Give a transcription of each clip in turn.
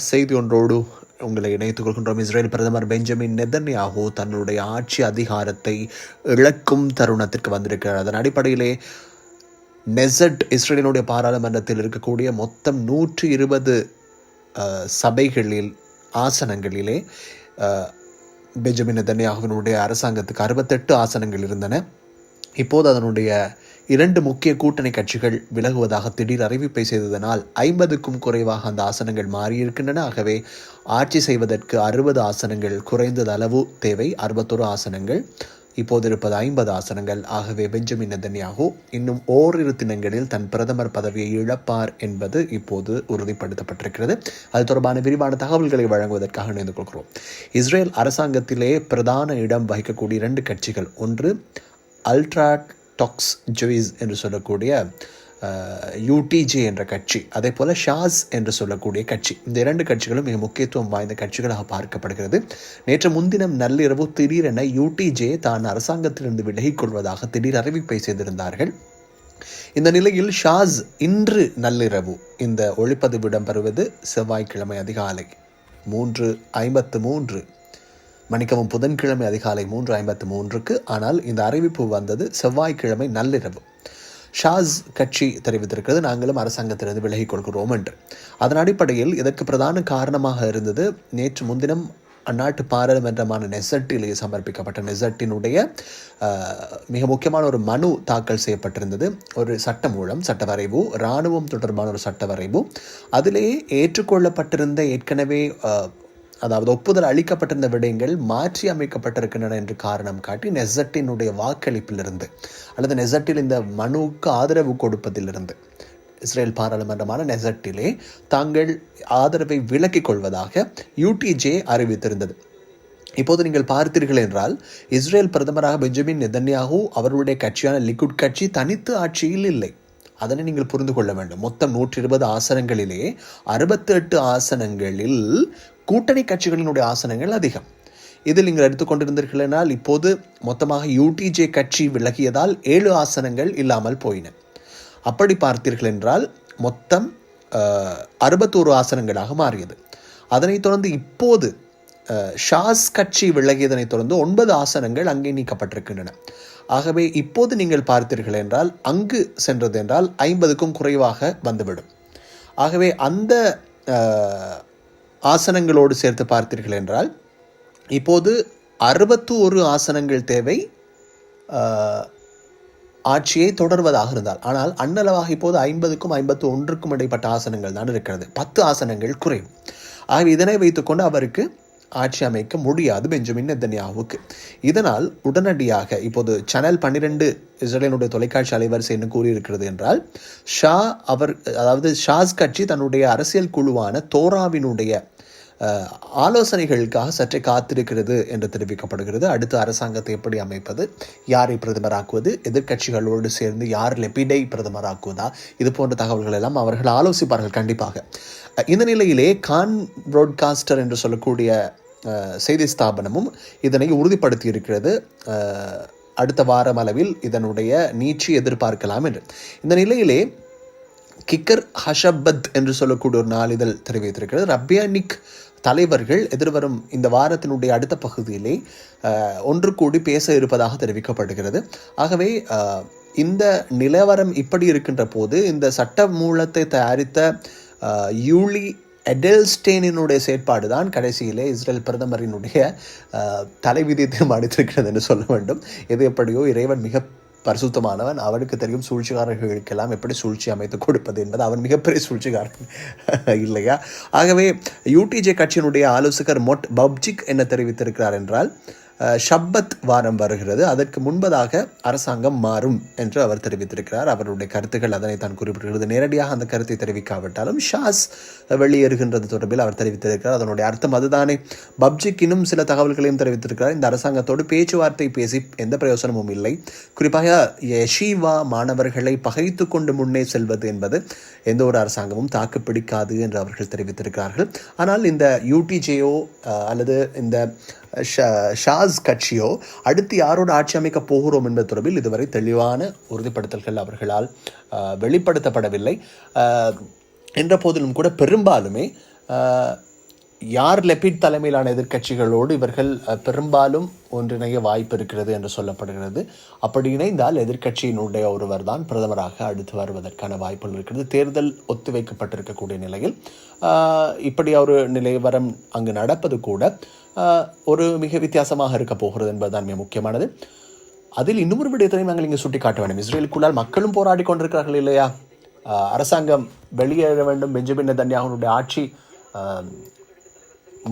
செய்தி ஒன்றோடு உங்களை இணைத்துக் கொள்கின்றோம். இஸ்ரேல் பிரதமர் பெஞ்சமின் நெதன்யாகு தன்னுடைய ஆட்சி அதிகாரத்தை இழக்கும் தருணத்திற்கு வந்திருக்கிறார். அதன் அடிப்படையிலே நெசட் இஸ்ரேலினுடைய பாராளுமன்றத்தில் இருக்கக்கூடிய மொத்தம் 120 சபைகளில் ஆசனங்களிலே பெஞ்சமின் நெதன்யாகுவினுடைய அரசாங்கத்துக்கு 68 ஆசனங்கள் இருந்தன. இப்போது அதனுடைய 2 முக்கிய கூட்டணி கட்சிகள் விலகுவதாக திடீர் அறிவிப்பை செய்ததனால் 50க்கும் குறைவாக அந்த ஆசனங்கள் மாறியிருக்கின்றன. ஆகவே ஆட்சி செய்வதற்கு 60 ஆசனங்கள் குறைந்தது அளவு தேவை. 61 ஆசனங்கள் இப்போது இருப்பது 50 ஆசனங்கள். ஆகவே பெஞ்சமின் நெதன்யாகு இன்னும் ஓரிரு தினங்களில் தன் பிரதமர் பதவியை இழப்பார் என்பது இப்போது உறுதிப்படுத்தப்பட்டிருக்கிறது. அது தொடர்பான விரிவான தகவல்களை வழங்குவதற்காக இணைந்து கொள்கிறோம். இஸ்ரேல் அரசாங்கத்திலே பிரதான இடம் வகிக்கக்கூடிய 2 கட்சிகள், ஒன்று அல்ட்ரா டாக்ஸ் ஜோயிஸ் என்று சொல்லக்கூடிய யூடிஜே என்ற கட்சி, அதே போல் ஷாஸ் என்று சொல்லக்கூடிய கட்சி. இந்த 2 கட்சிகளும் மிக முக்கியத்துவம் வாய்ந்த கட்சிகளாக பார்க்கப்படுகிறது. நேற்று முன்தினம் நள்ளிரவு திடீரென யூடிஜே தான் அரசாங்கத்திலிருந்து விலகிக் கொள்வதாக திடீர் அறிவிப்பை செய்திருந்தார்கள். இந்த நிலையில் ஷாஸ் இன்று நள்ளிரவு, இந்த ஒளிப்பதிவு இடம்பெறுவது செவ்வாய்க்கிழமை அதிகாலை 3:53 மணிக்கவும் புதன்கிழமை அதிகாலை 3:53க்கு. ஆனால் இந்த அறிவிப்பு வந்தது செவ்வாய்க்கிழமை நள்ளிரவு. ஷாஸ் கட்சி தெரிவித்திருக்கிறது, நாங்களும் அரசாங்கத்திலிருந்து விலகிக் கொள்கிறோம் என்று. அதன் அடிப்படையில் இதற்கு பிரதான காரணமாக இருந்தது நேற்று முன்தினம் அந்நாட்டு பாராளுமன்றமான நெசட்டிலே சமர்ப்பிக்கப்பட்ட நெசட்டினுடைய மிக முக்கியமான ஒரு மனு தாக்கல் செய்யப்பட்டிருந்தது. ஒரு சட்டமூலம், சட்ட வரைவு, இராணுவம் தொடர்பான ஒரு சட்ட வரைவு. அதிலேயே ஏற்றுக்கொள்ளப்பட்டிருந்த ஏற்கனவே அதாவது ஒப்புதல் அளிக்கப்பட்டிருந்த விடயங்கள் மாற்றி அமைக்கப்பட்டிருக்கின்றன என்று காரணம் காட்டி நெசட்டினுடைய வாக்களிப்பிலிருந்து அல்லது நெசட்டில் இந்த மனுவுக்கு ஆதரவு கொடுப்பதிலிருந்து இஸ்ரேல் பாராளுமன்றமான நெசட்டிலே தாங்கள் ஆதரவை விலக்கிக் கொள்வதாக யூடிஜே அறிவித்திருந்தது. இப்போது நீங்கள் பார்த்தீர்கள் என்றால் இஸ்ரேல் பிரதமராக பெஞ்சமின் நெதன்யாகு அவருடைய கட்சியான லிக்குட் கட்சி தனித்து ஆட்சியில் இல்லை. அதனை நீங்கள் புரிந்து கொள்ள வேண்டும். மொத்தம் 120 ஆசனங்களிலே 68 ஆசனங்களில் கூட்டணி கட்சிகளினுடைய ஆசனங்கள் அதிகம். இதில் நீங்கள் எடுத்துக்கொண்டிருந்தீர்கள் என்றால் இப்போது மொத்தமாக யூடிஜே கட்சி விலகியதால் 7 ஆசனங்கள் இல்லாமல் போயின. அப்படி பார்த்தீர்கள் என்றால் மொத்தம் 61 ஆசனங்களாக மாறியது. அதனைத் தொடர்ந்து இப்போது ஷாஸ் கட்சி விலகியதனைத் தொடர்ந்து 9 ஆசனங்கள் அங்கே நீக்கப்பட்டிருக்கின்றன. ஆகவே இப்போது நீங்கள் பார்த்தீர்கள் என்றால் அங்கு சென்றது என்றால் 50க்கும் குறைவாக வந்துவிடும். ஆகவே அந்த ஆசனங்களோடு சேர்த்து பார்த்தீர்கள் என்றால் இப்போது 61 ஆசனங்கள் தேவை ஆட்சியை தொடர்வதாக இருந்தால். ஆனால் அன்னளவாக இப்போது 50க்கும் 51க்கும் இடைப்பட்ட ஆசனங்கள் தான் இருக்கிறது. 10 ஆசனங்கள் குறையும். ஆகவே இதனை வைத்துக்கொண்டு அவருக்கு ஆட்சி அமைக்க முடியாது பெஞ்சமின் நெதன்யாகுவுக்கு. இதனால் உடனடியாக இப்போது சேனல் 12 இஸ்ரேலினுடைய தொலைக்காட்சி அலைவரிசை என்ன கூறியிருக்கிறது என்றால் அதாவது ஷாஸ் கட்சி தன்னுடைய அரசியல் குழுவான தோராவினுடைய ஆலோசனைகளுக்காக சற்றே காத்திருக்கிறது என்று தெரிவிக்கப்படுகிறது. அடுத்த அரசாங்கத்தை எப்படி அமைப்பது, யாரை பிரதமராக்குவது, எதிர்கட்சிகளோடு சேர்ந்து யார் லெபிடை பிரதமராக்குவதா, இது போன்ற தகவல்கள் எல்லாம் அவர்கள் ஆலோசிப்பார்கள் கண்டிப்பாக. இந்த நிலையிலே கான் புராட்காஸ்டர் என்று சொல்லக்கூடிய செய்தி ஸ்தாபனமும் இதனை உறுதிப்படுத்தி இருக்கிறது. அடுத்த வாரம் அளவில் இதனுடைய நீட்சி எதிர்பார்க்கலாம் என்று. இந்த நிலையிலே கிக்கர் ஹஷபத் என்று சொல்லக்கூடிய ஒரு நாளிதழ் தெரிவித்திருக்கிறது, ரப்யானிக் தலைவர்கள் எதிர்வரும் இந்த வாரத்தினுடைய அடுத்த பகுதியிலே ஒன்று கூடி பேச இருப்பதாக தெரிவிக்கப்படுகிறது. ஆகவே இந்த நிலவரம் இப்படி இருக்கின்ற போது இந்த சட்ட மூலத்தை தயாரித்த யூலி எடெல்ஸ்டெயினுடைய செயற்பாடு தான் கடைசியிலே இஸ்ரேல் பிரதமரினுடைய தலைவிதியை தீர்மானித்திருக்கிறது என்று சொல்ல வேண்டும். எது எப்படியோ இறைவன் மிக பரிசுத்தமானவன், அவனுக்கு தெரியும் சூழ்ச்சிக்காரர்களுக்கெல்லாம் எப்படி சூழ்ச்சி அமைத்து கொடுப்பது என்பது. அவன் மிகப்பெரிய சூழ்ச்சிக்காரன் இல்லையா? ஆகவே யூடிஜே கட்சியினுடைய ஆலோசகர் மொட் பப்ஜிக் என்ன தெரிவித்திருக்கிறார் என்றால் ஷப்பத் வாரம் வருகிறது, அதற்கு முன்பதாக அரசாங்கம் மாறும் என்று அவர் தெரிவித்திருக்கிறார். அவருடைய கருத்துக்கள் அதனை தான் குறிப்பிடுகிறது. நேரடியாக அந்த கருத்தை தெரிவிக்காவிட்டாலும் ஷாஸ் வெளியேறுகின்றது தொடர்பில் அவர் தெரிவித்திருக்கிறார். அதனுடைய அர்த்தம் அதுதானே. பப்ஜிக் இன்னும் சில தகவல்களையும் தெரிவித்திருக்கிறார். இந்த அரசாங்கத்தோடு பேச்சுவார்த்தை பேசி எந்த பிரயோசனமும் இல்லை. குறிப்பாக யஷீவா மாணவர்களை பகைத்து கொண்டு முன்னே செல்வது என்பது எந்த ஒரு அரசாங்கமும் தாக்கு பிடிக்காது என்று அவர்கள் தெரிவித்திருக்கிறார்கள். ஆனால் இந்த யூடிஜேயோ அல்லது இந்த ஷாஸ் கட்சியோ அடுத்து யாரோடு ஆட்சி அமைக்க போகிறோம் என்பது தொடர்பில் இதுவரை தெளிவான உறுதிப்படுத்தல்கள் அவர்களால் வெளிப்படுத்தப்படவில்லை. என்ற போதிலும் கூட பெரும்பாலுமே யார் லெபிட் தலைமையிலான எதிர்க்கட்சிகளோடு இவர்கள் பெரும்பாலும் ஒன்றிணைய வாய்ப்பு இருக்கிறது என்று சொல்லப்படுகிறது. அப்படி இணைந்தால் எதிர்க்கட்சியினுடைய ஒருவர் தான் பிரதமராக அடுத்து வருவதற்கான வாய்ப்புகள் இருக்கிறது. தேர்தல் ஒத்திவைக்கப்பட்டிருக்கக்கூடிய நிலையில் இப்படி ஒரு நிலைவரம் அங்கு நடப்பது கூட ஒரு மிக வித்தியாசமாக இருக்க போகிறது என்பதுதான் மிக முக்கியமானது. அதில் இன்னொரு விடயத்தையும் நாங்கள் இங்கே சுட்டி காட்ட வேண்டும். இஸ்ரேலுக்குள்ளால் மக்களும் போராடி கொண்டிருக்கிறார்கள் இல்லையா? அரசாங்கம் வெளியேற வேண்டும், பெஞ்சமின் நெதன்யாஹுனுடைய ஆட்சி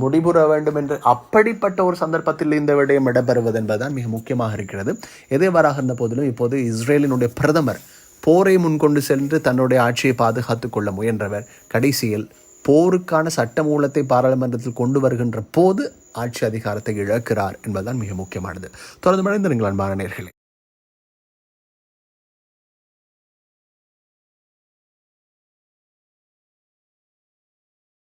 முடிவுற வேண்டும் என்று அப்படிப்பட்ட ஒரு சந்தர்ப்பத்தில் இந்த விடயம் இடம்பெறுவது என்பதுதான் மிக முக்கியமாக இருக்கிறது. எதேவாறாக இருந்த போதிலும் இப்போது இஸ்ரேலினுடைய பிரதமர் போரை முன்கொண்டு சென்று தன்னுடைய ஆட்சியை பாதுகாத்துக் கொள்ள முயன்றவர் கடைசியில் போருக்கான சட்டமூலத்தை பாராளுமன்றத்தில் கொண்டு வருகின்ற போது ஆட்சி அதிகாரத்தை இழக்கிறார் என்பதுதான் மிக முக்கியமானது. தொடர்ந்து மறைந்த நீங்கள் அன்பான நேயர்களே.